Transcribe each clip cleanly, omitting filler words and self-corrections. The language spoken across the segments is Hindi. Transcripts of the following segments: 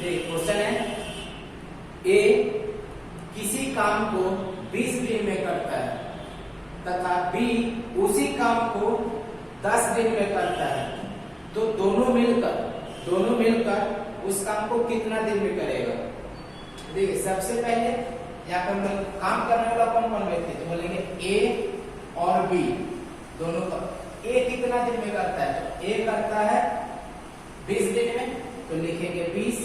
क्वेश्चन है, ए किसी काम को 20 दिन में करता है तथा बी उसी काम को 10 दिन में करता है, तो दोनों मिलकर उस काम को कितना दिन में करेगा। देखिए सबसे पहले यहाँ पर काम करने वाला कौन कौन व्यक्ति, तो बोलेंगे ए और बी दोनों का। ए कितना दिन में करता है, तो ए करता है 20 दिन में, तो लिखेंगे 20,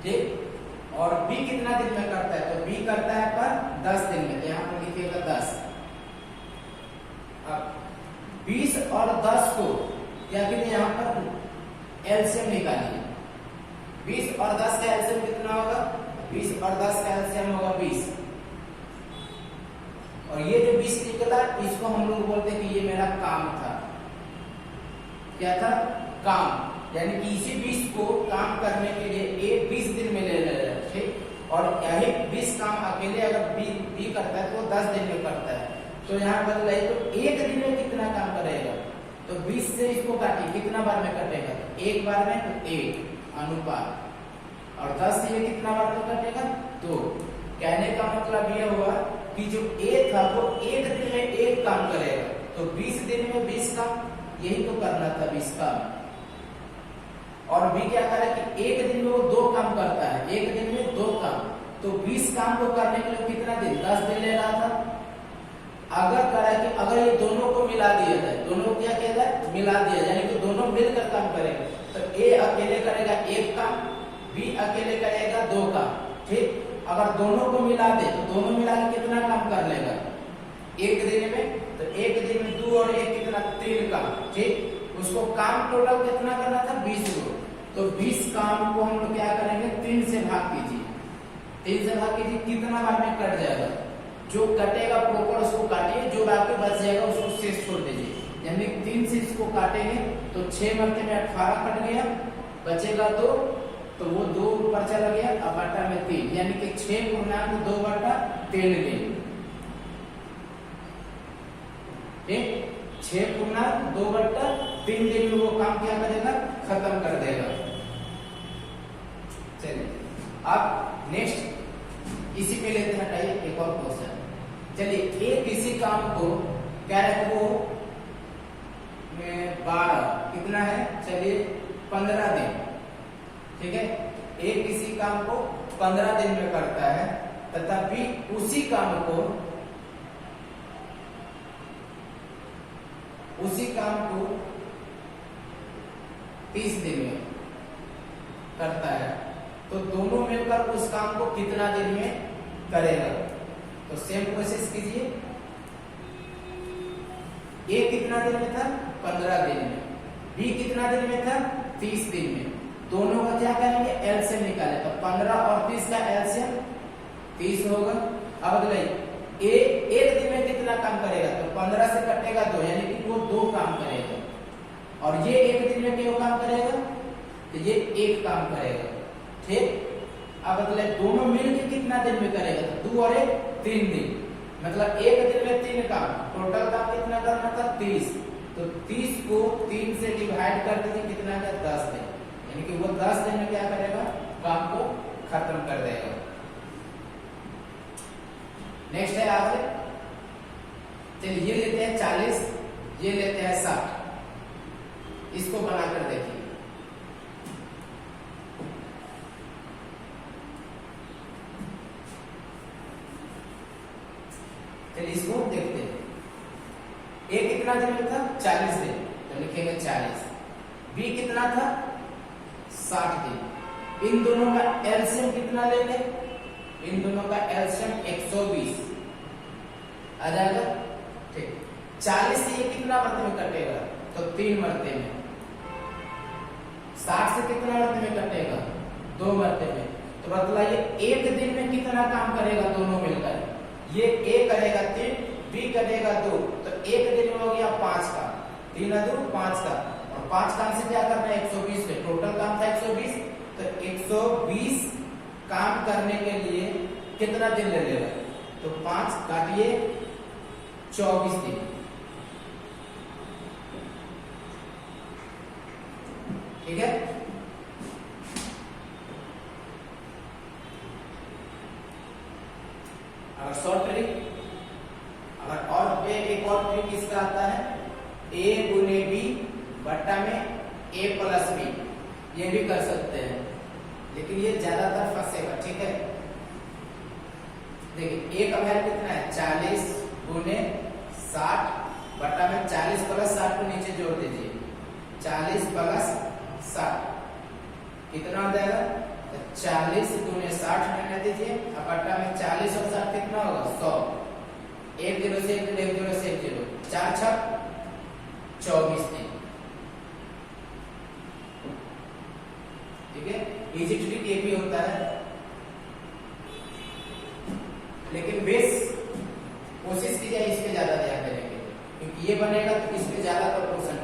ठीक। और बी कितना दिन में करता है, तो बी करता है पर 10 दिन में, तो यहाँ पर लिखिएगा 10। अब 20 और 10 को क्या कहते हैं, यहाँ पर एलसीएम निकालिए। 20 और 10 का एलसीएम कितना होगा, 20 और 10 का एलसीएम होगा 20। और ये जो 20 निकला इसको हम लोग बोलते हैं कि ये मेरा काम था। क्या था, काम। यानी कि इसी 20 को काम करने के लिए ए 20 दिन में ले रहा है, ठीक। और यही 20 काम अकेले अगर बी करता है तो वो 10 दिन में करता है। तो यहाँ बदला तो एक दिन में कितना काम करेगा, तो 20 से इसको काटिए, कितना बार में कटेगा, एक बार में, तो 1 अनुपात। और 10 से ये कितना बार में कटेगा, तो कहने का मतलब ये हुआ कि जो ए था वो एक दिन में एक काम करेगा, तो 20 दिन में 20 काम, यही तो करना था 20 काम। और बी क्या करे कि एक दिन में वो 2 काम करता है, एक दिन में 2 काम, तो 20 काम को करने के लिए कितना दिन, 10 दिन ले रहा था। अगर करे कि अगर ये दोनों को मिला दिया जाए, दोनों को क्या किया जाए, मिला दिया जाए, यानी कि दोनों मिलकर काम करेंगे, तो ए अकेले करेगा 1 काम, बी अकेले करेगा 2 काम, ठीक। अगर दोनों को मिला दे तो दोनों मिला के कितना काम कर लेगा एक दिन में, तो एक दिन में 2 और 1 कितना, 3 काम, ठीक। उसको काम टोटल कितना करना था, 20 को, तो 20 काम को हम लोग क्या करेंगे, 3 से भाग कीजिए, 3 से भाग कीजिए, कितना बार में कट जाएगा, जो कटेगा प्रॉपर उसको काटिए, जो बाकी बच जाएगा उसको शेष छोड़ दीजिए। यानी 3 से इसको काटेंगे तो 6 मरते में 18 कट गया, बचेगा 2, तो वो 2 ऊपर चला गया, अब बटा में 3, यानी कि 6/2/3 दिन, ठीक। 6/2/3 दिन में वो काम क्या करेगा, खत्म कर देगा। चलिए अब नेक्स्ट इसी पे लेते हैं, हटाइए एक और क्वेश्चन। चलिए ए किसी काम को क्या है, वो 12 कितना है, चलिए 15 दिन, ठीक है। ए किसी काम को 15 दिन में करता है तथा बी उसी काम को 30 दिन में करता है, तो दोनों मिलकर उस काम को कितना दिन में करेगा। तो सेम प्रोसेस कीजिए, ए कितना दिन में था, 15 दिन में, बी कितना दिन में था, 30 दिन में। दोनों का क्या करेंगे, एलसीएम निकाले, तो 15 और 30 का एलसीएम 30 होगा। अब बताइए ए एक दिन में कितना काम करेगा, तो 15 से कटेगा 2, यानी कि वो 2 काम करेगा। और ये एक दिन में क्यों काम करेगा, तो ये 1 काम करेगा, ठीक। अब मतलब दोनों मिलकर कितना दिन में करेगा, तो 2 और 1 3 दिन, मतलब एक दिन में 3 काम, टोटल काम कितना करना था, 30। तो 30 को 3 से डिवाइड कर दीजिए, कितना का 10 दिन, यानी कि वो 10 दिन में क्या करेगा, काम को खत्म कर देगा। नेक्स्ट है आगे, चलिए ये लेते हैं 40, ये लेते हैं 60, इसको बनाकर देखिए। चलिए इसको देखते हैं, ए कितना दिन में था, 40 दिन, तो लिखेंगे 40। बी कितना था, 60 दिन। इन दोनों का एलसीएम कितना लेंगे, इन दोनों का एलसीएम 120 आ जाएगा, ठीक। 40 से ये कितना मरते में कटेगा, तो 3 मरते में। 60 से कितना मरते में कटेगा, 2 मरते में। तो मतलब ये एक दिन में कितना काम करेगा, दोनों मिलकर, ये ए करेगा 3, बी करेगा 2, तो एक दिन में हो गया 5 का, 3 और 2 5 का, और 5 काम से क्या करना है, 120 पे, टोटल काम था 120, तो 120 काम करने के लिए कितना दिन ले लेगा, तो 5 काटिए 24 दिन, ठीक है। एक और ट्रिक इसका आता है, ए गुने बी बट्टा में ए प्लस बी, ये भी कर सकते हैं, लेकिन ये ज्यादातर फंसेगा। ठीक है, देखिए ए का वैल्यू कितना है 40 गुने 60 बट्टा में 40 प्लस 60 को नीचे जोड़ दीजिए, 40 प्लस 60 कितना हो जाएगा, 40 गुने 60 मैंने दीजिए, अब बट्टा में 40 और 60 कितना होगा 100, 1 0 से 1 0, 1 0 से 1 0, 4 6 24 दिन। ठीक है, इजी ट्रिक ये भी होता है, लेकिन बेस कोशिश की जाए इस पे ज्यादा ध्यान देने की, क्योंकि ये बनेगा तो इस पे ज्यादा प्रोपोर्शन